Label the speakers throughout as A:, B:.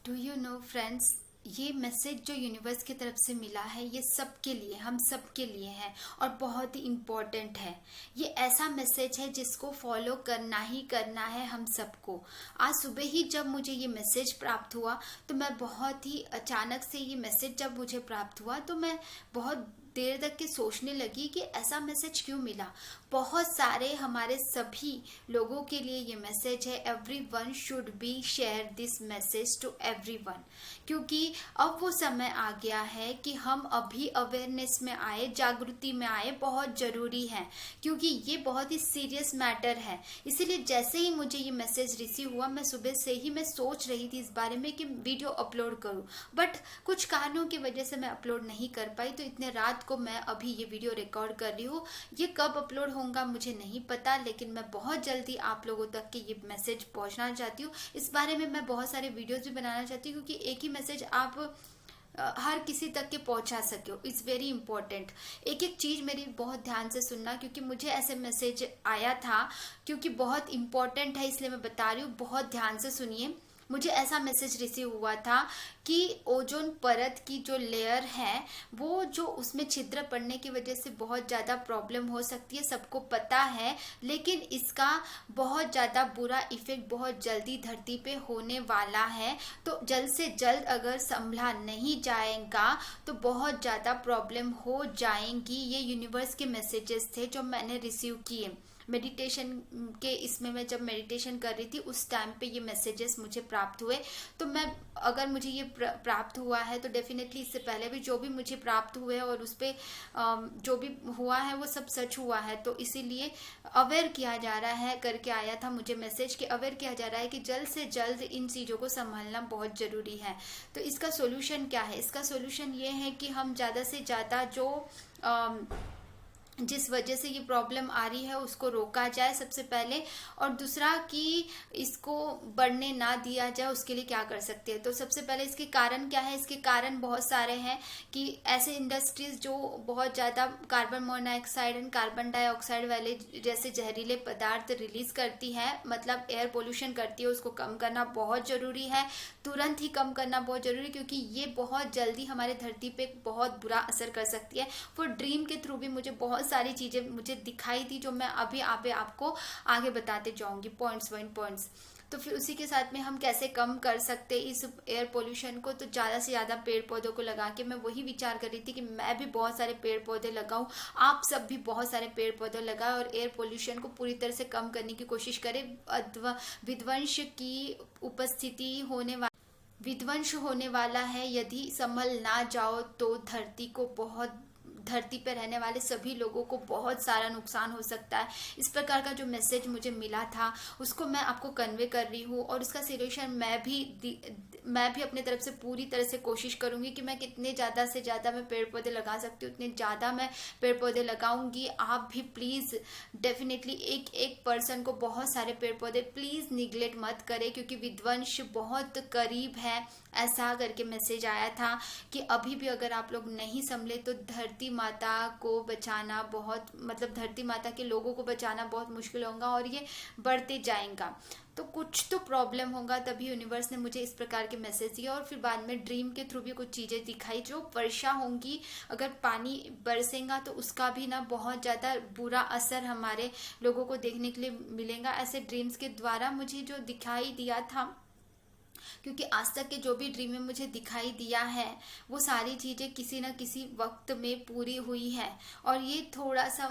A: Do you know friends, ये message जो universe की तरफ से मिला है ये सबके लिए, हम सबके लिए है और बहुत ही इम्पोर्टेंट है। ये ऐसा मैसेज है जिसको फॉलो करना ही करना है हम सबको। आज सुबह ही जब मुझे ये मैसेज प्राप्त हुआ तो मैं बहुत ही अचानक से, ये मैसेज जब मुझे प्राप्त हुआ तो मैं बहुत देर तक के सोचने लगी कि ऐसा मैसेज क्यों मिला। बहुत सारे हमारे सभी लोगों के लिए ये मैसेज है। Every one should be share this message to every one, क्योंकि अब वो समय आ गया है कि हम अभी अवेयरनेस में आए, जागृति में आए, बहुत जरूरी है, क्योंकि ये बहुत ही सीरियस मैटर है। इसीलिए जैसे ही मुझे ये मैसेज रिसीव हुआ, मैं सुबह से ही मैं सोच रही थी इस बारे में कि वीडियो अपलोड करूं, बट कुछ कारणों की वजह से मैं अपलोड नहीं कर पाई। तो इतने रात को मैं अभी ये वीडियो रिकॉर्ड कर रही हूँ। ये कब अपलोड होगा मुझे नहीं पता, लेकिन मैं बहुत जल्दी आप लोगों तक के ये मैसेज पहुंचाना चाहती हूँ। इस बारे में मैं बहुत सारे वीडियोस भी बनाना चाहती हूँ, क्योंकि एक ही मैसेज आप हर किसी तक के पहुंचा सके। It's very important. एक एक चीज मेरी बहुत ध्यान से सुनना, क्योंकि मुझे ऐसे मैसेज आया था, क्योंकि बहुत इंपॉर्टेंट है, इसलिए मैं बता रही हूँ। बहुत ध्यान से सुनिए। मुझे ऐसा मैसेज रिसीव हुआ था कि ओजोन परत की जो लेयर है, वो जो उसमें छिद्र पड़ने की वजह से बहुत ज़्यादा प्रॉब्लम हो सकती है, सबको पता है। लेकिन इसका बहुत ज़्यादा बुरा इफेक्ट बहुत जल्दी धरती पे होने वाला है। तो जल्द से जल्द अगर संभला नहीं जाएगा तो बहुत ज़्यादा प्रॉब्लम हो जाएंगी। ये यूनिवर्स के मैसेजेस थे जो मैंने रिसीव किए मेडिटेशन के। इसमें मैं जब मेडिटेशन कर रही थी उस टाइम पे ये मैसेजेस मुझे प्राप्त हुए। तो मैं, अगर मुझे ये प्राप्त हुआ है तो डेफिनेटली इससे पहले भी जो भी मुझे प्राप्त हुए और उस पर जो भी हुआ है वो सब सच हुआ है। तो इसीलिए अवेयर किया जा रहा है, करके आया था मुझे मैसेज कि अवेयर किया जा रहा है कि जल्द से जल्द इन चीज़ों को संभालना बहुत ज़रूरी है। तो इसका सोल्यूशन क्या है? इसका सोल्यूशन ये है कि हम ज़्यादा से ज़्यादा जो जिस वजह से ये प्रॉब्लम आ रही है उसको रोका जाए सबसे पहले, और दूसरा कि इसको बढ़ने ना दिया जाए। उसके लिए क्या कर सकते हैं? तो सबसे पहले इसके कारण क्या है? इसके कारण बहुत सारे हैं कि ऐसे इंडस्ट्रीज जो बहुत ज़्यादा carbon monoxide and carbon dioxide वाले जैसे जहरीले पदार्थ रिलीज करती है, मतलब एयर पोल्यूशन करती है, उसको कम करना बहुत ज़रूरी है। तुरंत ही कम करना बहुत ज़रूरी, क्योंकि ये बहुत जल्दी हमारे धरती पे बहुत बुरा असर कर सकती है। फॉर ड्रीम के थ्रू भी मुझे बहुत सारी चीजें मुझे दिखाई थी, जो मैं अभी आपको आगे बताते जाऊंगी, पॉइंट्स वाइन पॉइंट्स। तो फिर उसी के साथ में हम कैसे कम कर सकते इस एयर पोल्यूशन को? तो ज़्यादा से ज़्यादा पेड़ पौधों को लगा के, मैं वही विचार कर रही थी कि मैं भी बहुत सारे पेड़ पौधे लगाऊं, आप सब भी बहुत सारे पेड़ पौधे लगाएं और एयर पोल्यूशन को पूरी तरह से कम करने की कोशिश करें। विध्वंस की उपस्थिति विध्वंस होने वाला है। यदि संभल ना जाओ तो धरती पर रहने वाले सभी लोगों को बहुत सारा नुकसान हो सकता है। इस प्रकार का जो मैसेज मुझे मिला था उसको मैं आपको कन्वे कर रही हूँ, और उसका सोल्यूशन मैं भी अपने तरफ से पूरी तरह से कोशिश करूंगी कि मैं कितने ज़्यादा से ज़्यादा मैं पेड़ पौधे लगा सकती हूँ उतने ज़्यादा मैं पेड़ पौधे लगाऊंगी। आप भी प्लीज़ डेफिनेटली एक एक पर्सन को बहुत सारे पेड़ पौधे प्लीज़ निगलेक्ट मत करें, क्योंकि विध्वंस बहुत करीब है। ऐसा करके मैसेज आया था कि अभी भी अगर आप लोग नहीं संभले तो धरती माता को बचाना बहुत, मतलब धरती माता के लोगों को बचाना बहुत मुश्किल होगा, और ये बढ़ते जाएगा। तो कुछ तो प्रॉब्लम होगा, तभी यूनिवर्स ने मुझे इस प्रकार के मैसेज दिए। और फिर बाद में ड्रीम के थ्रू भी कुछ चीज़ें दिखाई। जो वर्षा होंगी, अगर पानी बरसेगा तो उसका भी ना बहुत ज़्यादा बुरा असर हमारे लोगों को देखने के लिए मिलेगा। ऐसे ड्रीम्स के द्वारा मुझे जो दिखाई दिया था, क्योंकि आज तक के जो भी ड्रीम में मुझे दिखाई दिया है वो सारी चीज़ें किसी न किसी वक्त में पूरी हुई है। और ये थोड़ा सा,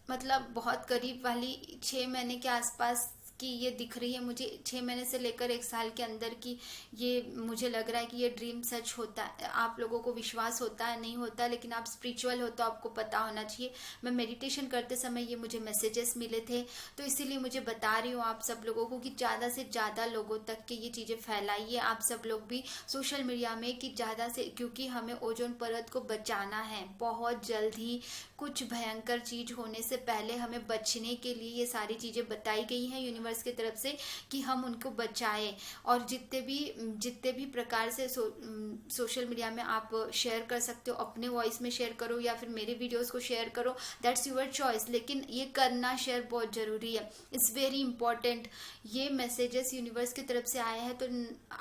A: मतलब बहुत करीब वाली 6 महीने के आसपास की ये दिख रही है मुझे। 6 महीने से लेकर 1 साल के अंदर की ये मुझे लग रहा है कि ये ड्रीम सच होता है। आप लोगों को विश्वास होता है नहीं होता, लेकिन आप स्पिरिचुअल हो तो आपको पता होना चाहिए। मैं मेडिटेशन करते समय ये मुझे मैसेजेस मिले थे, तो इसीलिए मुझे बता रही हूँ आप सब लोगों को कि ज़्यादा से ज़्यादा लोगों तक के ये चीज़ें फैलाइए आप सब लोग भी सोशल मीडिया में, कि ज़्यादा से, क्योंकि हमें ओजोन परत को बचाना है बहुत जल्द ही। कुछ भयंकर चीज़ होने से पहले हमें बचने के लिए ये सारी चीज़ें बताई गई हैं यूनिवर्स यूनिवर्स की तरफ से कि हम उनको बचाएं। और जितने भी प्रकार से सोशल मीडिया में आप शेयर कर सकते हो, अपने वॉइस में शेयर करो या फिर मेरे वीडियोस को शेयर करो, दैट्स योर चॉइस, लेकिन ये करना शेयर बहुत जरूरी है, इट्स वेरी इंपॉर्टेंट। ये मैसेजेस यूनिवर्स की तरफ से आए हैं तो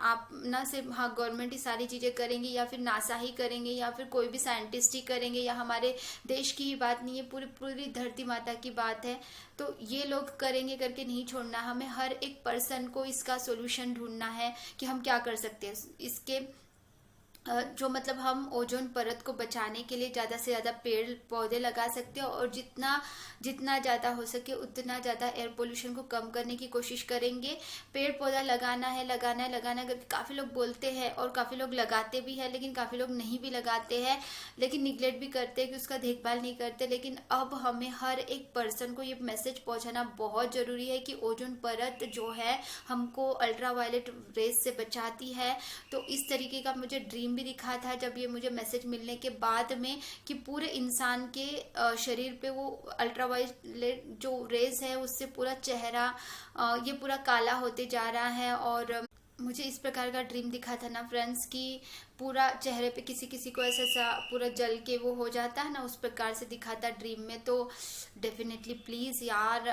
A: आप ना सिर्फ हाँ गवर्नमेंट ही सारी चीजें करेंगे या फिर नासा ही करेंगे या फिर कोई भी साइंटिस्ट ही करेंगे या हमारे देश की ही बात नहीं है, पूरी पूरी धरती माता की बात है। तो ये लोग करेंगे करके नहीं छोड़ना, हमें हर एक पर्सन को इसका सोल्यूशन ढूंढना है कि हम क्या कर सकते हैं इसके जो मतलब हम ओजोन परत को बचाने के लिए ज़्यादा से ज़्यादा पेड़ पौधे लगा सकते हैं और जितना जितना ज़्यादा हो सके उतना ज़्यादा एयर पोल्यूशन को कम करने की कोशिश करेंगे। पेड़ पौधा लगाना है लगाना है लगाना है करके काफ़ी लोग बोलते हैं और काफ़ी लोग लगाते भी हैं, लेकिन काफ़ी लोग नहीं भी लगाते हैं, लेकिन निगलेक्ट भी करते हैं कि उसका देखभाल नहीं करते। लेकिन अब हमें हर एक पर्सन को ये मैसेज पहुँचाना बहुत ज़रूरी है कि ओजोन परत जो है हमको अल्ट्रा वायलेट रेस से बचाती है। तो इस तरीके का मुझे ड्रीम भी दिखा था जब ये मुझे मैसेज मिलने के बाद में कि पूरे इंसान के शरीर पे वो अल्ट्रावायलेट जो रेज है उससे पूरा चेहरा ये पूरा काला होते जा रहा है। और मुझे इस प्रकार का ड्रीम दिखा था ना फ्रेंड्स कि पूरा चेहरे पे किसी किसी को ऐसा सा पूरा जल के वो हो जाता है ना, उस प्रकार से दिखा था ड्रीम में। तो डेफिनेटली प्लीज़ यार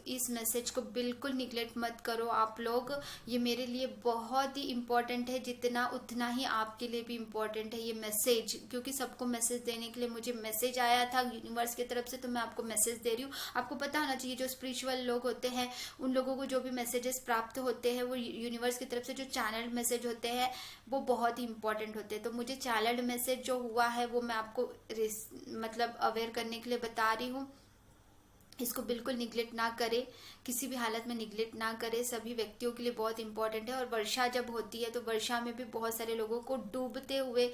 A: इस मैसेज को बिल्कुल निगलेक्ट मत करो आप लोग, ये मेरे लिए बहुत ही इम्पोर्टेंट है, जितना उतना ही आपके लिए भी इम्पोर्टेंट है ये मैसेज, क्योंकि सबको मैसेज देने के लिए मुझे मैसेज आया था यूनिवर्स की तरफ से, तो मैं आपको मैसेज दे रही हूँ। आपको पता होना चाहिए जो स्पिरिचुअल लोग होते हैं उन लोगों को जो भी मैसेजेस प्राप्त होते हैं वो यूनिवर्स की तरफ से जो चैनल्ड मैसेज होते हैं वो बहुत ही इंपॉर्टेंट होते हैं। तो मुझे चैनल्ड मैसेज जो हुआ है वो मैं आपको मतलब अवेयर करने के लिए बता रही हूँ। इसको बिल्कुल निगलेक्ट ना करें, किसी भी हालत में निगलेक्ट ना करें, सभी व्यक्तियों के लिए बहुत इंपॉर्टेंट है। और वर्षा जब होती है तो वर्षा में भी बहुत सारे लोगों को डूबते हुए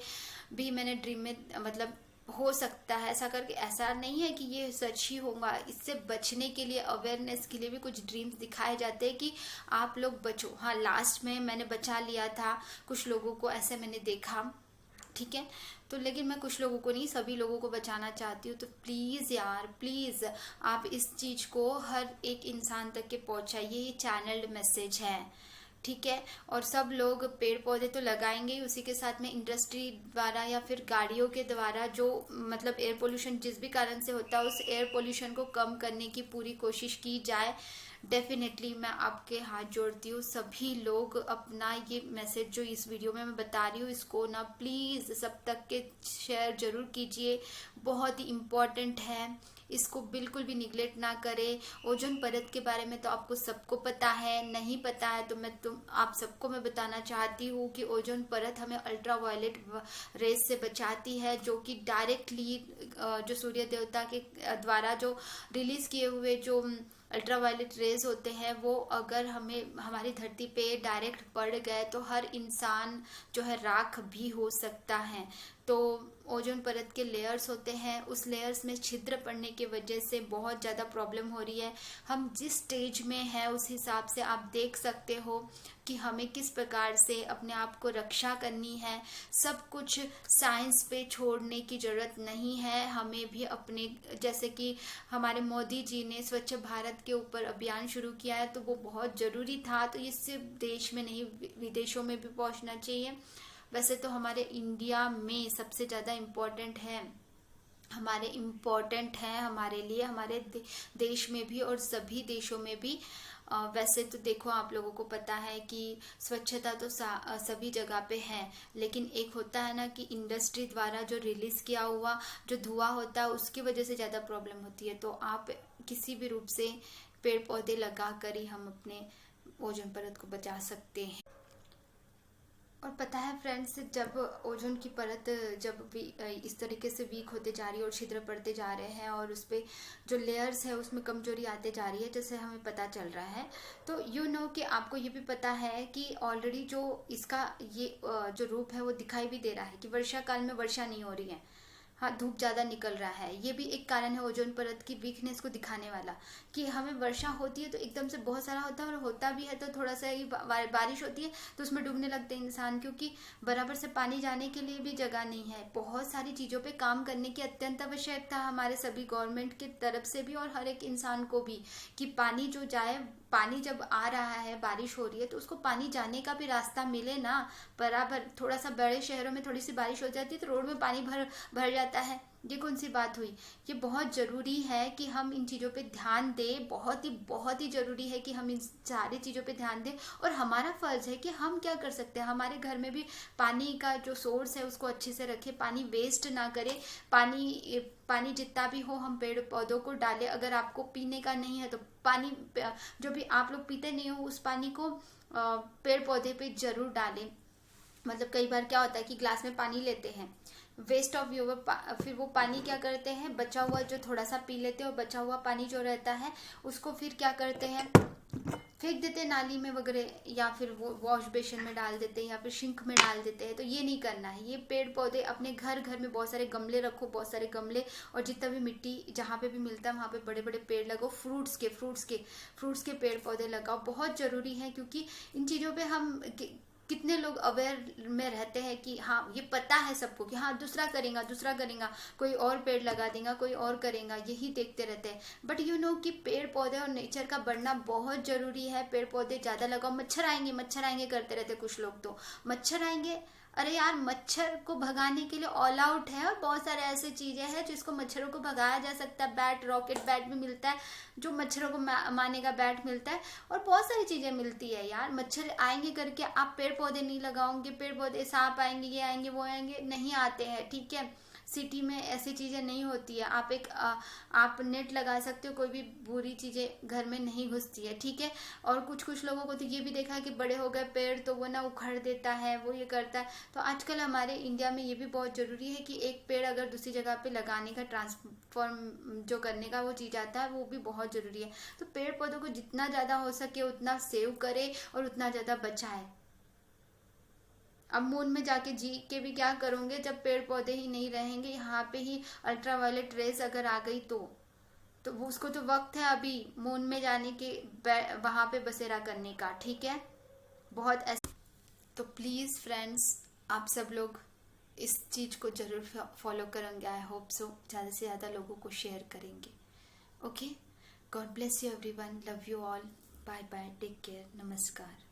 A: भी मैंने ड्रीम में मतलब हो सकता है ऐसा करके, ऐसा नहीं है कि ये सच ही होगा। इससे बचने के लिए अवेयरनेस के लिए भी कुछ ड्रीम्स दिखाए जाते हैं कि आप लोग बचो। हाँ लास्ट में मैंने बचा लिया था कुछ लोगों को, ऐसे मैंने देखा, ठीक है। तो लेकिन मैं कुछ लोगों को नहीं सभी लोगों को बचाना चाहती हूँ। तो प्लीज़ यार प्लीज़ आप इस चीज़ को हर एक इंसान तक के पहुँचाइए, ये चैनल्ड मैसेज है, ठीक है। और सब लोग पेड़ पौधे तो लगाएंगे ही, उसी के साथ में इंडस्ट्री द्वारा या फिर गाड़ियों के द्वारा जो मतलब एयर पोल्यूशन जिस भी कारण से होता है उस एयर पोल्यूशन को कम करने की पूरी कोशिश की जाए। डेफिनेटली मैं आपके हाथ जोड़ती हूँ, सभी लोग अपना ये मैसेज जो इस वीडियो में मैं बता रही हूँ इसको ना प्लीज़ सब तक के शेयर जरूर कीजिए, बहुत ही इम्पोर्टेंट है, इसको बिल्कुल भी निगलेक्ट ना करें। ओजोन परत के बारे में तो आपको सबको पता है, नहीं पता है तो आप सबको मैं बताना चाहती हूँ कि ओजोन परत हमें अल्ट्रा वायलेट रेस से बचाती है, जो कि डायरेक्टली जो सूर्य देवता के द्वारा जो रिलीज किए हुए जो अल्ट्रा वायलेट रेज होते हैं वो अगर हमें हमारी धरती पे डायरेक्ट पड़ गए तो हर इंसान जो है राख भी हो सकता है। तो ओजोन परत के लेयर्स होते हैं, उस लेयर्स में छिद्र पड़ने की वजह से बहुत ज़्यादा प्रॉब्लम हो रही है। हम जिस स्टेज में हैं उस हिसाब से आप देख सकते हो कि हमें किस प्रकार से अपने आप को रक्षा करनी है। सब कुछ साइंस पे छोड़ने की ज़रूरत नहीं है, हमें भी अपने जैसे कि हमारे मोदी जी ने स्वच्छ भारत के ऊपर अभियान शुरू किया है तो वो बहुत ज़रूरी था। तो ये सिर्फ देश में नहीं विदेशों में भी पहुंचना चाहिए। वैसे तो हमारे इंडिया में सबसे ज़्यादा इम्पोर्टेंट है, हमारे लिए हमारे देश में भी और सभी देशों में भी। वैसे तो देखो आप लोगों को पता है कि स्वच्छता तो सभी जगह पे है, लेकिन एक होता है ना कि इंडस्ट्री द्वारा जो रिलीज किया हुआ जो धुआं होता है उसकी वजह से ज़्यादा प्रॉब्लम होती है। तो आप किसी भी रूप से पेड़ पौधे लगा कर ही हम अपने ओजोन परत को बचा सकते हैं। और पता है फ्रेंड्स, जब ओजोन की परत जब भी इस तरीके से वीक होते जा रही है और छिद्र पड़ते जा रहे हैं और उस पर जो लेयर्स है उसमें कमजोरी आते जा रही है जैसे हमें पता चल रहा है, तो यू नो कि आपको ये भी पता है कि ऑलरेडी जो इसका ये जो रूप है वो दिखाई भी दे रहा है कि वर्षा काल में वर्षा नहीं हो रही है। हाँ धूप ज़्यादा निकल रहा है, ये भी एक कारण है ओजोन परत की वीकनेस को दिखाने वाला कि हमें वर्षा होती है तो एकदम से बहुत सारा होता है और होता भी है तो थोड़ा सा ही बारिश होती है तो उसमें डूबने लगते हैं इंसान, क्योंकि बराबर से पानी जाने के लिए भी जगह नहीं है। बहुत सारी चीज़ों पे काम करने की अत्यंत आवश्यकता हमारे सभी गवर्नमेंट की तरफ से भी और हर एक इंसान को भी कि पानी जो जाए पानी जब आ रहा है, बारिश हो रही है, तो उसको पानी जाने का भी रास्ता मिले ना बराबर। थोड़ा सा बड़े शहरों में थोड़ी सी बारिश हो जाती है तो रोड में पानी भर भर जाता है। ये कौन सी बात हुई? ये बहुत जरूरी है कि हम इन चीजों पे ध्यान दें। बहुत ही जरूरी है कि हम इन सारी चीजों पे ध्यान दें। और हमारा फर्ज है कि हम क्या कर सकते हैं, हमारे घर में भी पानी का जो सोर्स है उसको अच्छे से रखें, पानी वेस्ट ना करें। पानी जितना भी हो हम पेड़ पौधों को डालें। अगर आपको पीने का नहीं है तो पानी जो भी आप लोग पीते नहीं हो उस पानी को पेड़ पौधे पे जरूर डालें। मतलब कई बार क्या होता है कि ग्लास में पानी लेते हैं, वेस्ट ऑफ यूर, फिर वो पानी क्या करते हैं, बचा हुआ जो थोड़ा सा पी लेते हैं और बचा हुआ पानी जो रहता है उसको फिर क्या करते हैं, फेंक देते हैं नाली में वगैरह, या फिर वो वॉश बेसिन में डाल देते हैं या फिर सिंक में डाल देते हैं। तो ये नहीं करना है। ये पेड़ पौधे अपने घर घर में बहुत सारे गमले रखो, बहुत सारे गमले, और जितना भी मिट्टी जहाँ पे भी मिलता है वहाँ पे बड़े बड़े पेड़ लगाओ। फ्रूट्स के पेड़ पौधे लगाओ, बहुत जरूरी है। क्योंकि इन चीज़ों पे हम कितने लोग अवेयर में रहते हैं कि हाँ ये पता है सबको कि हाँ दूसरा करेगा, कोई और पेड़ लगा देगा, कोई और करेगा, यही देखते रहते हैं। बट यू नो कि पेड़ पौधे और नेचर का बढ़ना बहुत जरूरी है। पेड़ पौधे ज्यादा लगाओ। मच्छर आएंगे करते रहते कुछ लोग, तो मच्छर आएंगे, अरे यार मच्छर को भगाने के लिए ऑल आउट है और बहुत सारे ऐसे चीजें हैं जिसको मच्छरों को भगाया जा सकता है। बैट, रॉकेट बैट भी मिलता है जो मच्छरों को मारने का बैट मिलता है, और बहुत सारी चीजें मिलती है यार। मच्छर आएंगे करके आप पेड़ पौधे नहीं लगाओगे, पेड़ पौधे, सांप आएंगे, ये आएंगे वो आएंगे, नहीं आते हैं, ठीक है। सिटी में ऐसी चीजें नहीं होती है। आप नेट लगा सकते हो, कोई भी बुरी चीजें घर में नहीं घुसती है, ठीक है। और कुछ लोगों को तो ये भी देखा है कि बड़े हो गए पेड़ तो वो ना उखड़ देता है, वो ये करता है। तो आजकल हमारे इंडिया में ये भी बहुत जरूरी है कि एक पेड़ अगर दूसरी जगह पे लगाने का, ट्रांसफॉर्म जो करने का वो चीज आता है, वो भी बहुत जरूरी है। तो पेड़ पौधों को जितना ज्यादा हो सके उतना सेव करे और उतना ज्यादा बचाए। अब मून में जाके जी के भी क्या करोगे जब पेड़ पौधे ही नहीं रहेंगे। यहाँ पे ही अल्ट्रावायलेट रेस अगर आ गई तो उसको तो वक्त है अभी मून में जाने के, वहां पे बसेरा करने का, ठीक है। बहुत ऐसा। तो प्लीज फ्रेंड्स, आप सब लोग इस चीज को जरूर फॉलो करेंगे। आई होप सो ज्यादा से ज्यादा लोगों को शेयर करेंगे। Okay, God bless you everyone, love you all, bye bye, take care, नमस्कार।